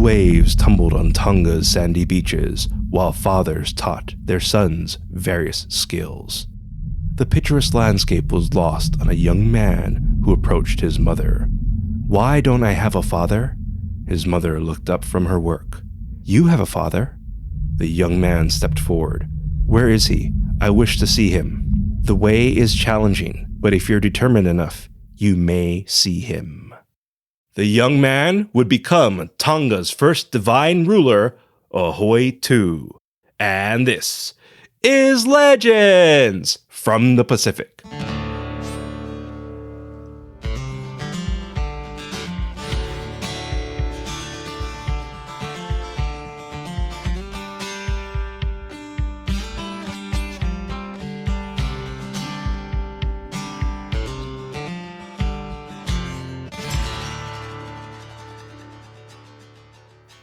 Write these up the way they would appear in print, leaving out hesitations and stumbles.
waves tumbled on Tonga's sandy beaches, while fathers taught their sons various skills. The picturesque landscape was lost on a young man who approached his mother. "Why don't I have a father?" His mother looked up from her work. "You have a father." The young man stepped forward. "Where is he? I wish to see him." "The way is challenging, but if you're determined enough, you may see him." The young man would become Tonga's first divine ruler, Aho'eitu. And this is Legends from the Pacific.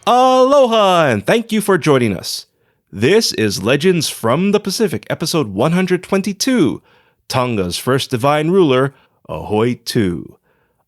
Aloha, and thank you for joining us. This is Legends from the Pacific, episode 122, Tonga's first divine ruler, Aho'eitu.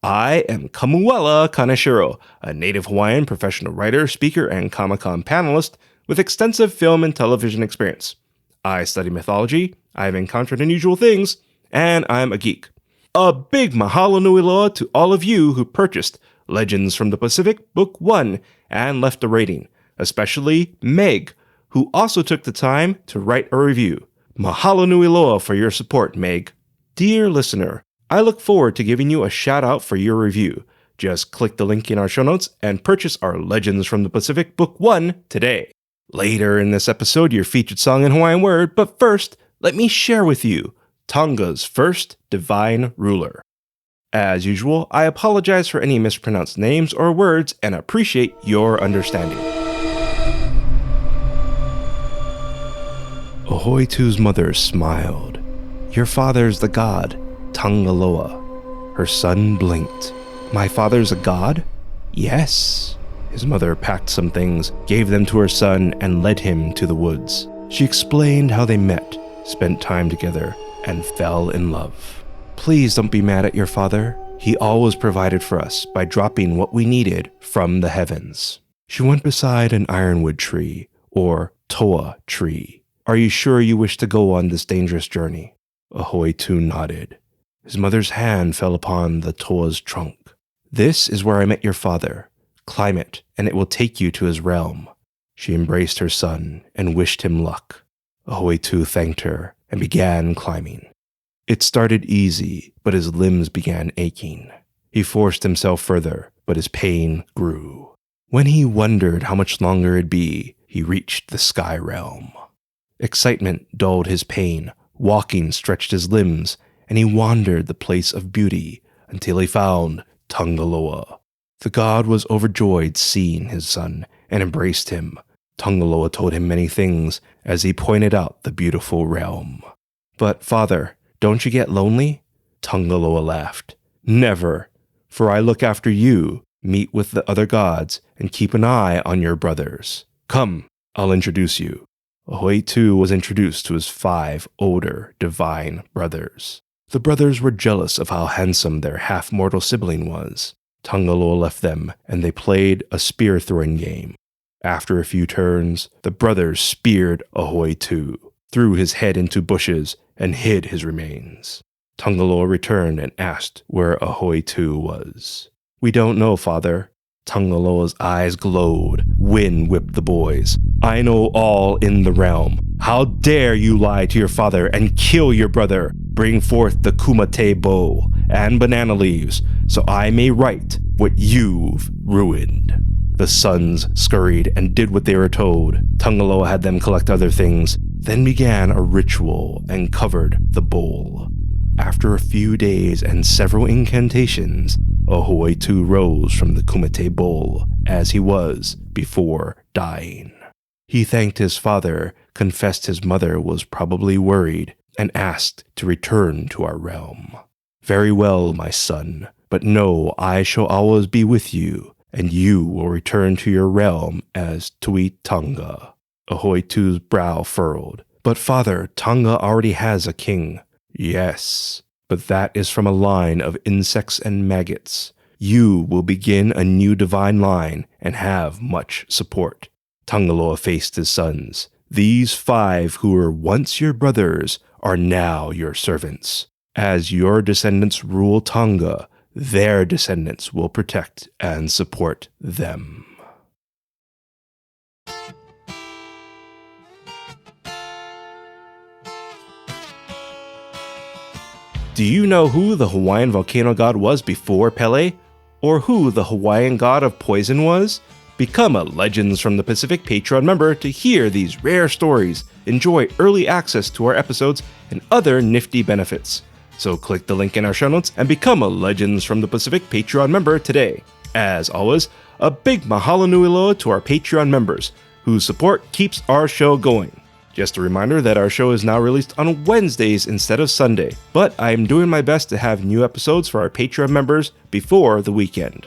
I am Kamuela Kaneshiro, a native Hawaiian professional writer, speaker, and Comic-Con panelist with extensive film and television experience. I study mythology, I've encountered unusual things, and I'm a geek. A big mahalo nui loa to all of you who purchased Legends from the Pacific Book 1 and left a rating, especially Meg, who also took the time to write a review. Mahalo nui loa for your support, Meg. Dear listener, I look forward to giving you a shout out for your review. Just click the link in our show notes and purchase our Legends from the Pacific Book 1 today. Later in this episode, your featured song in Hawaiian word, but first, let me share with you Tonga's first divine ruler. As usual, I apologize for any mispronounced names or words and appreciate your understanding. Aho'eitu's mother smiled. "Your father's the god, Tangaloa." Her son blinked. "My father's a god?" "Yes." His mother packed some things, gave them to her son, and led him to the woods. She explained how they met, spent time together, and fell in love. "Please don't be mad at your father. He always provided for us by dropping what we needed from the heavens." She went beside an ironwood tree, or toa tree. "Are you sure you wish to go on this dangerous journey?" Aho'eitu nodded. His mother's hand fell upon the toa's trunk. "This is where I met your father. Climb it, and it will take you to his realm." She embraced her son and wished him luck. Aho'eitu thanked her and began climbing. It started easy, but his limbs began aching. He forced himself further, but his pain grew. When he wondered how much longer it'd be, he reached the sky realm. Excitement dulled his pain, walking stretched his limbs, and he wandered the place of beauty until he found Tangaloa. The god was overjoyed seeing his son and embraced him. Tangaloa told him many things as he pointed out the beautiful realm. "But, father, don't you get lonely?" Tangaloa laughed. "Never, for I look after you, meet with the other gods, and keep an eye on your brothers. Come, I'll introduce you." Aho'eitu was introduced to his 5 older divine brothers. The brothers were jealous of how handsome their half-mortal sibling was. Tangaloa left them, and they played a spear-throwing game. After a few turns, the brothers speared Aho'eitu, threw his head into bushes, and hid his remains. Tangaloa returned and asked where Aho'eitu was. "We don't know, father." Tangaloa's eyes glowed. Wind whipped the boys. "I know all in the realm. How dare you lie to your father and kill your brother? Bring forth the kumate bow and banana leaves, so I may right what you've ruined." The sons scurried and did what they were told. Tangaloa had them collect other things, then began a ritual and covered the bowl. After a few days and several incantations, Aho'eitu rose from the kumite bowl as he was before dying. He thanked his father, confessed his mother was probably worried, and asked to return to our realm. "Very well, my son, but know I shall always be with you, and you will return to your realm as Tui Tonga." Aho'eitu's brow furrowed. "But father, Tonga already has a king." "Yes, but that is from a line of insects and maggots. You will begin a new divine line and have much support. Tangaloa faced his sons. These 5 who were once your brothers are now your servants. As your descendants rule Tonga, their descendants will protect and support them. Do you know who the Hawaiian volcano god was before Pele? Or who the Hawaiian god of poison was? Become a Legends from the Pacific Patreon member to hear these rare stories, enjoy early access to our episodes, and other nifty benefits. So click the link in our show notes and become a Legends from the Pacific Patreon member today. As always, a big mahalo nui loa to our Patreon members, whose support keeps our show going. Just a reminder that our show is now released on Wednesdays instead of Sunday, but I am doing my best to have new episodes for our Patreon members before the weekend.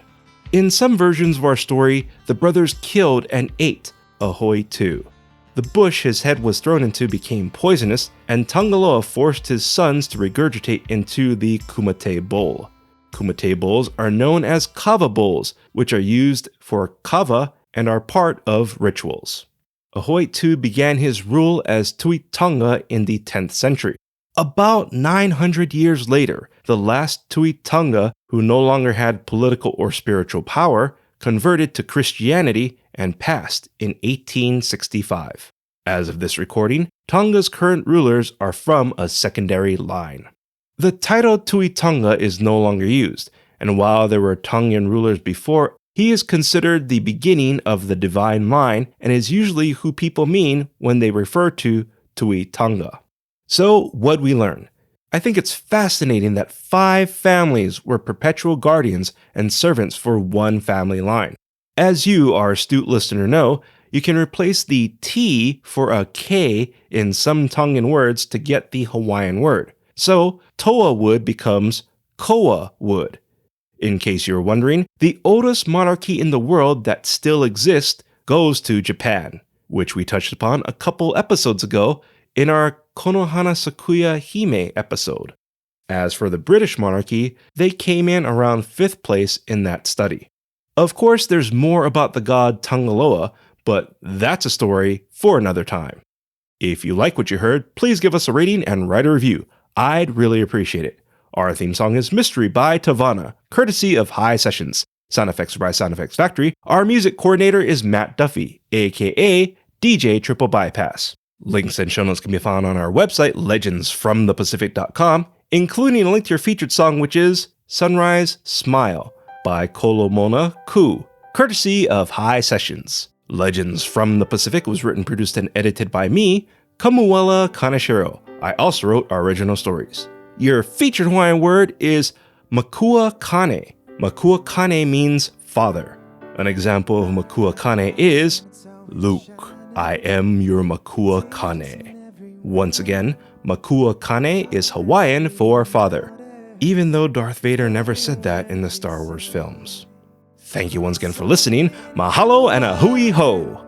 In some versions of our story, the brothers killed and ate Aho'eitu. The bush his head was thrown into became poisonous, and Tangaloa forced his sons to regurgitate into the kumite bowl. Kumite bowls are known as kava bowls, which are used for kava and are part of rituals. Aho'eitu began his rule as Tui Tonga in the 10th century. About 900 years later, the last Tui Tonga, who no longer had political or spiritual power, converted to Christianity and passed in 1865. As of this recording, Tonga's current rulers are from a secondary line. The title Tui Tonga is no longer used, and while there were Tongan rulers before, he is considered the beginning of the divine line and is usually who people mean when they refer to Tui Tonga. So, what'd we learn? I think it's fascinating that 5 families were perpetual guardians and servants for one family line. As you, our astute listener, know, you can replace the T for a K in some Tongan words to get the Hawaiian word. So, Toa wood becomes Koa wood. In case you're wondering, the oldest monarchy in the world that still exists goes to Japan, which we touched upon a couple episodes ago in our Konohana Sakuya Hime episode. As for the British monarchy, they came in around 5th place in that study. Of course, there's more about the god Tangaloa, but that's a story for another time. If you like what you heard, please give us a rating and write a review. I'd really appreciate it. Our theme song is Mystery by Tavana, courtesy of High Sessions. Sound effects are by Sound Effects Factory. Our music coordinator is Matt Duffy, aka DJ TripleBypass. Links and show notes can be found on our website, legendsfromthepacific.com, including a link to your featured song, which is Sunrise Smile by Kolomona Ku, courtesy of High Sessions. Legends from the Pacific was written, produced, and edited by me, Kamuela Kaneshiro. I also wrote our original stories. Your featured Hawaiian word is makua kane. Makua kane means father. An example of makua kane is Luke, I am your makua kane. Once again, makua kane is Hawaiian for father, even though Darth Vader never said that in the Star Wars films. Thank you once again for listening. Mahalo and a hui ho!